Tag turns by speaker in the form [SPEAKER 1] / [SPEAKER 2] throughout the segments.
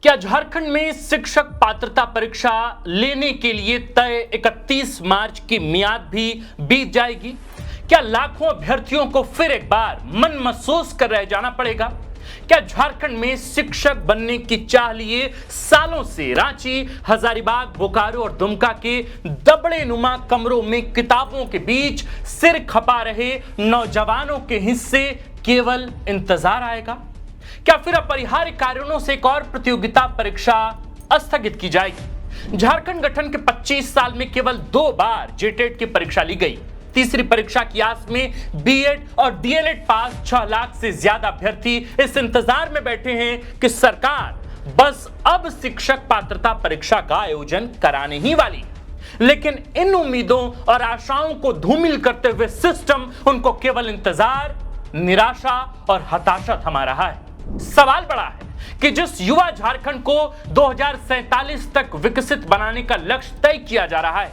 [SPEAKER 1] क्या झारखंड में शिक्षक पात्रता परीक्षा लेने के लिए तय 31 मार्च की मियाद भी बीत जाएगी? क्या लाखों अभ्यर्थियों को फिर एक बार मन महसूस कर रह जाना पड़ेगा? क्या झारखंड में शिक्षक बनने की चाह लिए सालों से रांची, हजारीबाग, बोकारो और दुमका के दबड़े नुमा कमरों में किताबों के बीच सिर खपा रहे नौजवानों के हिस्से केवल इंतजार आएगा? क्या फिर अपरिहार्य कारणों से एक और प्रतियोगिता परीक्षा स्थगित की जाएगी? झारखंड गठन के 25 साल में केवल 2 बार जेटेट की परीक्षा ली गई। तीसरी परीक्षा की आस में बीएड और डीएलएड पास 6 लाख से ज्यादा अभ्यर्थी इस इंतजार में बैठे हैं कि सरकार बस अब शिक्षक पात्रता परीक्षा का आयोजन कराने ही वाली। लेकिन इन उम्मीदों और आशाओं को धूमिल करते हुए सिस्टम उनको केवल इंतजार, निराशा और हताशा थमा रहा है। सवाल बड़ा है कि जिस युवा झारखंड को 2047 तक विकसित बनाने का लक्ष्य तय किया जा रहा है,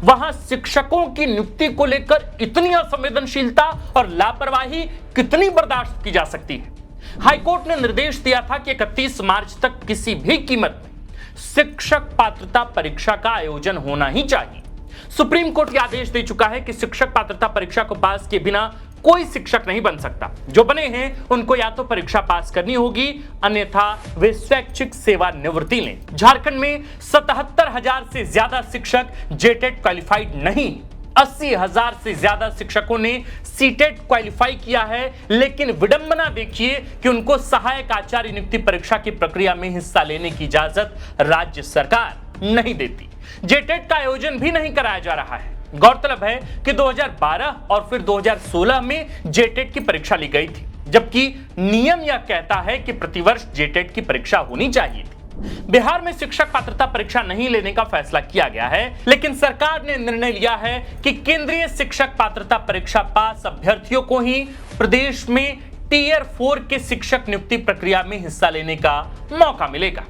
[SPEAKER 1] वहां शिक्षकों की नियुक्ति को लेकर इतनी असंवेदनशीलता और लापरवाही कितनी बर्दाश्त की जा सकती है? हाईकोर्ट ने निर्देश दिया था कि 31 मार्च तक किसी भी कीमत में शिक्षक पात्रता परीक्षा का आयोजन होना ही चाहिए। सुप्रीम कोर्ट यह आदेश दे चुका है कि शिक्षक पात्रता परीक्षा को पास किए बिना कोई शिक्षक नहीं बन सकता। जो बने हैं उनको या तो परीक्षा पास करनी होगी, अन्यथा वे स्वैच्छिक सेवानिवृत्ति लें। झारखंड में 77,000 से ज्यादा शिक्षक जेटेट क्वालिफाइड नहीं, 80,000 से ज्यादा शिक्षकों ने सीटेट क्वालिफाई किया है, लेकिन विडंबना देखिए कि उनको सहायक आचार्य नियुक्ति परीक्षा की प्रक्रिया में हिस्सा लेने की इजाजत राज्य सरकार नहीं देती। जेटेट का आयोजन भी नहीं कराया जा रहा है। गौरतलब है कि 2012 और फिर 2016 में जेटेट की परीक्षा ली गई थी, जबकि नियम यह कहता है कि प्रतिवर्ष जेटेट की परीक्षा होनी चाहिए थी। बिहार में शिक्षक पात्रता परीक्षा नहीं लेने का फैसला किया गया है, लेकिन सरकार ने निर्णय लिया है कि केंद्रीय शिक्षक पात्रता परीक्षा पास अभ्यर्थियों को ही प्रदेश में टीयर 4 के शिक्षक नियुक्ति प्रक्रिया में हिस्सा लेने का मौका मिलेगा।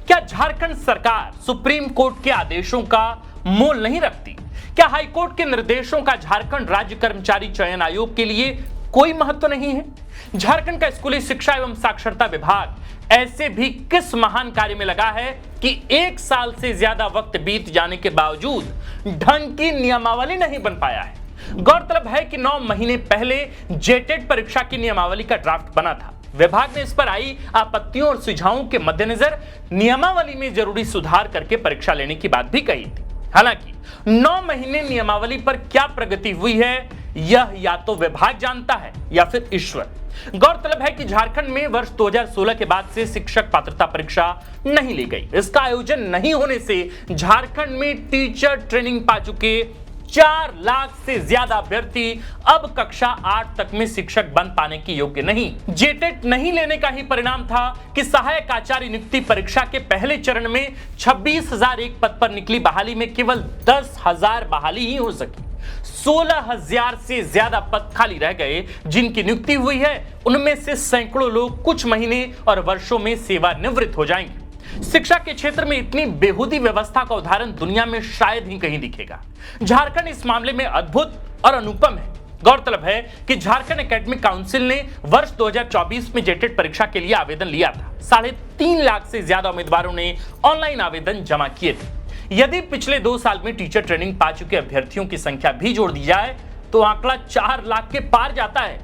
[SPEAKER 1] क्या झारखंड सरकार सुप्रीम कोर्ट के आदेशों का मोल नहीं रखती? क्या हाईकोर्ट के निर्देशों का झारखंड राज्य कर्मचारी चयन आयोग के लिए कोई महत्व नहीं है? झारखंड का स्कूली शिक्षा एवं साक्षरता विभाग ऐसे भी किस महान कार्य में लगा है कि 1 साल से ज्यादा वक्त बीत जाने के बावजूद ढंग की नियमावली नहीं बन पाया है। गौरतलब है कि 9 महीने पहले जेटेट परीक्षा की नियमावली का ड्राफ्ट बना था। विभाग ने इस पर आई आपत्तियों और सुझावों के मद्देनजर नियमावली में जरूरी सुधार करके परीक्षा लेने की बात भी कही थी। हालांकि 9 महीने नियमावली पर क्या प्रगति हुई है, यह या तो विभाग जानता है या फिर ईश्वर। गौरतलब है कि झारखंड में वर्ष 2016 के बाद से शिक्षक पात्रता परीक्षा नहीं ली गई। इसका आयोजन नहीं होने से झारखंड में टीचर ट्रेनिंग पा चुके 4 लाख से ज्यादा अभ्यर्थी अब कक्षा 8 तक में शिक्षक बन पाने की योग्य नहीं। जेटेट नहीं लेने का ही परिणाम था कि सहायक आचार्य नियुक्ति परीक्षा के पहले चरण में 26,001 पद पर निकली बहाली में केवल 10,000 बहाली ही हो सकी। 16,000 से ज्यादा पद खाली रह गए। जिनकी नियुक्ति हुई है उनमें से सैकड़ों लोग कुछ महीने और वर्षों में सेवानिवृत्त हो जाएंगे। शिक्षा के क्षेत्र में इतनी बेहूदी व्यवस्था का उदाहरण दुनिया में शायद ही कहीं दिखेगा। झारखंड इस मामले में अद्भुत और अनुपम है। गौरतलब है कि झारखंड एकेडमिक काउंसिल ने वर्ष 2024 में जेटेट परीक्षा के लिए आवेदन लिया था। 3.5 लाख से ज्यादा उम्मीदवारों ने ऑनलाइन आवेदन जमा किए थे। यदि पिछले 2 साल में टीचर ट्रेनिंग पा चुके अभ्यर्थियों की संख्या भी जोड़ दी जाए तो आंकड़ा 4 लाख के पार जाता है।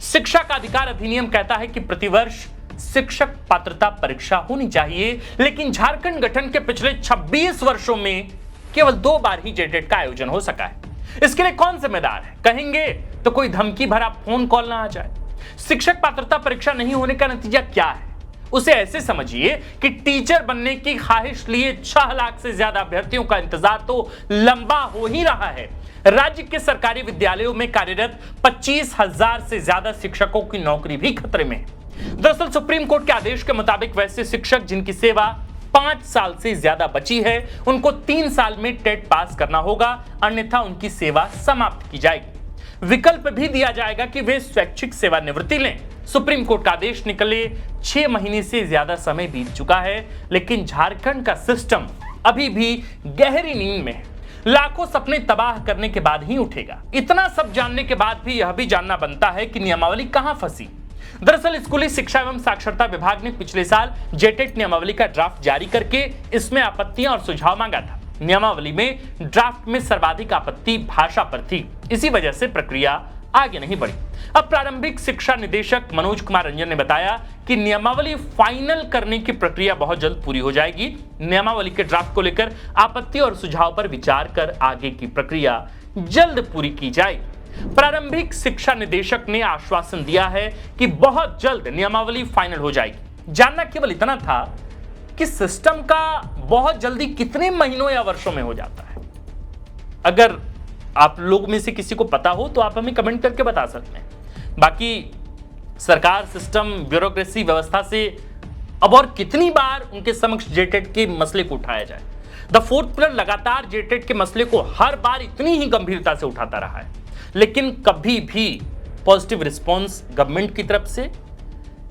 [SPEAKER 1] शिक्षा का अधिकार अधिनियम कहता है कि प्रतिवर्ष शिक्षक पात्रता परीक्षा होनी चाहिए, लेकिन झारखंड गठन के पिछले 26 वर्षों में केवल 2 बार ही जेटेट का आयोजन हो सका है। इसके लिए कौन जिम्मेदार है? कहेंगे तो कोई धमकी भरा फोन कॉल ना आ जाए। शिक्षक पात्रता परीक्षा नहीं होने का नतीजा क्या है? उसे ऐसे समझिए कि टीचर बनने की ख्वाहिश लिए 6 लाख से ज्यादा अभ्यर्थियों का इंतजार तो लंबा हो ही रहा है। राज्य के सरकारी विद्यालयों में कार्यरत 25,000 से ज्यादा शिक्षकों की नौकरी भी खतरे में है। दरअसल सुप्रीम कोर्ट के आदेश के मुताबिक वैसे शिक्षक जिनकी सेवा 5 साल से ज्यादा बची है, उनको 3 साल में टेट पास करना होगा, अन्यथा उनकी सेवा समाप्त की जाएगी। विकल्प भी दिया जाएगा कि वे स्वैच्छिक सेवानिवृत्ति लें। सुप्रीम कोर्ट का आदेश निकले 6 महीने से ज्यादा समय बीत चुका है, लेकिन झारखंड का सिस्टम अभी भी गहरी नींद में है। लाखों सपने तबाह करने के बाद ही उठेगा। इतना सब जानने के बाद भी यह भी जानना बनता है कि नियमावली कहां फंसी। दरअसल स्कूली शिक्षा एवं साक्षरता विभाग ने पिछले साल जेटेट नियमावली का ड्राफ्ट जारी करके इसमें आपत्तियां और सुझाव मांगा था। नियमावली में ड्राफ्ट में सर्वाधिक आपत्ति भाषा पर थी, इसी वजह से प्रक्रिया आगे नहीं बढ़ी। अब प्रारंभिक शिक्षा निदेशक मनोज कुमार रंजन ने बताया कि नियमावली फाइनल करने की प्रक्रिया बहुत जल्द पूरी हो जाएगी। नियमावली के ड्राफ्ट को लेकर आपत्ति और सुझाव पर विचार कर आगे की प्रक्रिया जल्द पूरी की जाएगी। प्रारंभिक शिक्षा निदेशक ने आश्वासन दिया है कि बहुत जल्द नियमावली फाइनल हो जाएगी। जानना केवल इतना था कि सिस्टम का बहुत जल्दी कितने महीनों या वर्षों में हो जाता है। अगर आप लोग में से किसी को पता हो तो आप हमें कमेंट करके बता सकते हैं। बाकी सरकार, सिस्टम, ब्यूरोक्रेसी व्यवस्था से अब और कितनी बार उनके समक्ष जेटेट के मसले को उठाया जाए। द फोर्थ पिलर लगातार जेटेट के मसले को हर बार इतनी ही गंभीरता से उठाता रहा है, लेकिन कभी भी पॉजिटिव रिस्पॉन्स गवर्नमेंट की तरफ से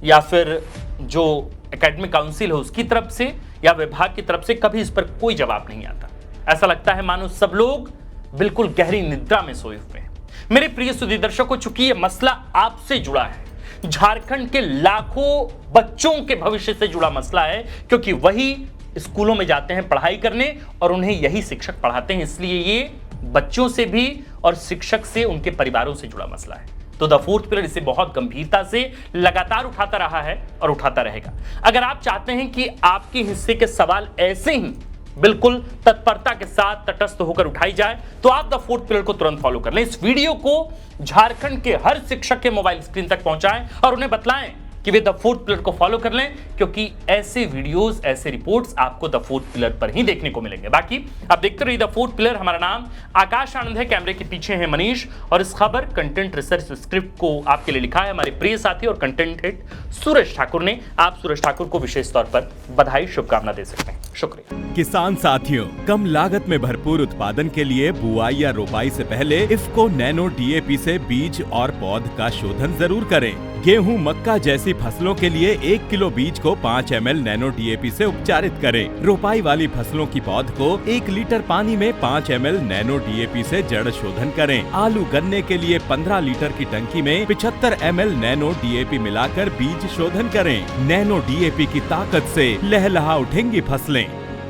[SPEAKER 1] या फिर जो एकेडमिक काउंसिल है उसकी तरफ से या विभाग की तरफ से कभी इस पर कोई जवाब नहीं आता। ऐसा लगता है मानो सब लोग बिल्कुल गहरी निद्रा में सोए हुए हैं। मेरे प्रिय सुधी दर्शकों, चूंकि यह मसला आपसे जुड़ा है, झारखंड के लाखों बच्चों के भविष्य से जुड़ा मसला है, क्योंकि वही स्कूलों में जाते हैं पढ़ाई करने और उन्हें यही शिक्षक पढ़ाते हैं, इसलिए ये बच्चों से भी और शिक्षक से, उनके परिवारों से जुड़ा मसला है। तो द फोर्थ पिलर इसे बहुत गंभीरता से लगातार उठाता रहा है और उठाता रहेगा। अगर आप चाहते हैं कि आपके हिस्से के सवाल ऐसे ही बिल्कुल तत्परता के साथ तटस्थ होकर उठाई जाए, तो आप द फोर्थ पिलर को तुरंत फॉलो कर लें। इस वीडियो को झारखंड के हर शिक्षक के मोबाइल स्क्रीन तक पहुंचाएं और उन्हें बतलाएं कि वे द फोर्थ पिलर को फॉलो कर लें, क्योंकि ऐसे वीडियोस, ऐसे रिपोर्ट्स आपको द फोर्थ पिलर पर ही देखने को मिलेंगे। बाकी आप देखते रहिए द फोर्थ पिलर। हमारा नाम आकाश आनंद है, कैमरे के पीछे है मनीष, और इस खबर कंटेंट रिसर्च स्क्रिप्ट को आपके लिए लिखा है हमारे प्रिय साथी और कंटेंट हेड सुरेश ठाकुर ने। आप सुरेश ठाकुर को विशेष तौर पर बधाई, शुभकामना दे सकते हैं। शुक्रिया।
[SPEAKER 2] किसान साथियों, कम लागत में भरपूर उत्पादन के लिए बुआई या रोपाई से पहले इफ्को नैनो डीएपी से बीज और पौध का शोधन जरूर करें। गेहूं, मक्का जैसी फसलों के लिए 1 किलो बीज को 5 ml नैनो डीएपी से उपचारित करें। रोपाई वाली फसलों की पौध को 1 लीटर पानी में 5 ml नैनो डीएपी से जड़ शोधन करें। आलू, गन्ने के लिए 15 लीटर की टंकी में 75 ml नैनो डीएपी मिलाकर बीज शोधन करें। नैनो डीएपी की ताकत से लहलहा उठेंगी फसलें।